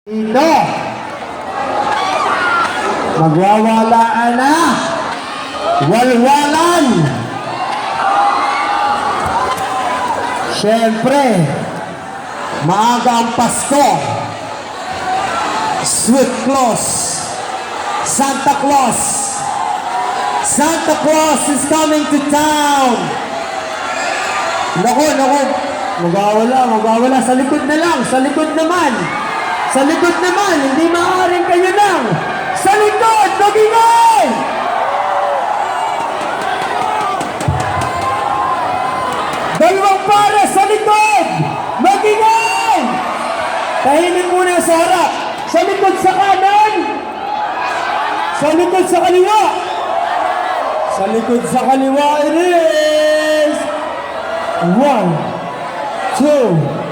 Dito, magwawalaan na, walwalan. Siyempre, maaga ang Pasko. Sweet Claus, Santa Claus. Santa Claus is coming to town. Naku, magwawala. Sa likod na lang, sa likod naman. Sa likod naman, hindi maaaring kayo lang. Sa likod, magingay! Dalawang para sa likod, magingay! Tahimik muna sa harap. Sa likod sa kanan. Sa likod sa kaliwa. Sa likod sa kaliwa, it is 1, 2,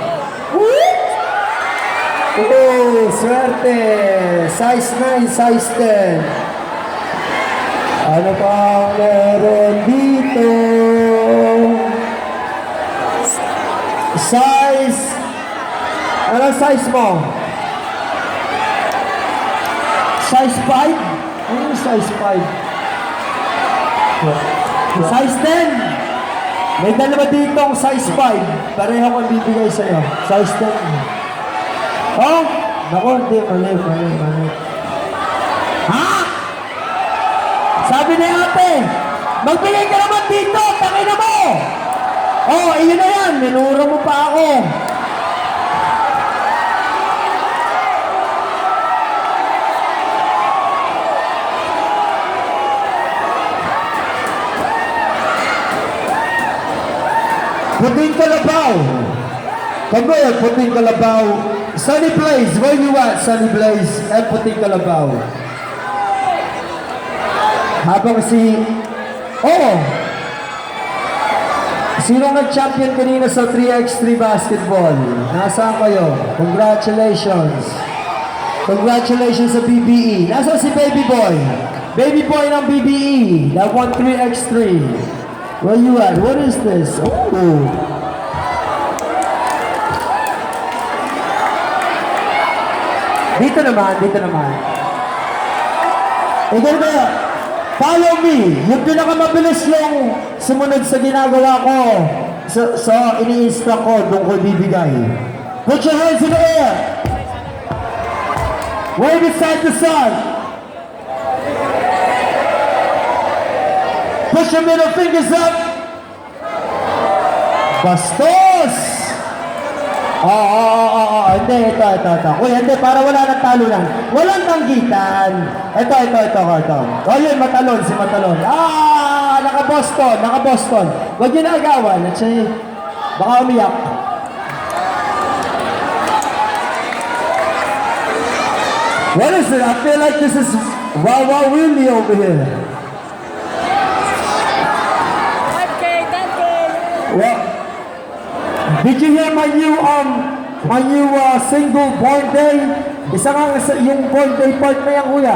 oh, swerte! Size 9, size 10. Ano pa ang meron dito? Size... Ano size mo? Size 5? Ano size 5? Size 10? May dalawa ditong size 5. Pareho kong bibigay sa'yo. Size 10. Oh, naku, hindi, mali. Ha? Sabi ni ate, magbigay ka naman dito, tangin na mo! Oh, iyon na yan, minuro mo pa ako. Puting kalabaw. Pagbayag, puting kalabaw. Sunny Blaze, where you at, Sunny Blaze? And puting kalabaw. Habang sino nag-champion kanina sa 3x3 basketball? Nasaan kayo? Congratulations. Congratulations sa BBE. Nasaan si Baby Boy? Baby Boy ng BBE. That won 3x3. Where you at? What is this? Oh. Dito naman. Ikaw na, follow me. Yung pinakamabilis yung sumunod sa ginagawa ko. So ini-instruct ko, doon ko bibigay. Put your hands in the air. Wave it side to side. Push your middle fingers up. Bastos! Hindi, ito. Uy, hindi, para wala nang talunan. Walang tanggitan. Ito. O yun, matalon, si Matalon. Naka-Boston. Huwag yun na agawan. At siya, baka umiyak. What is it? I feel like this is Wawa Willie over here. Well, did you hear my new single born day? Isa nga yung born day part na yan, kuya.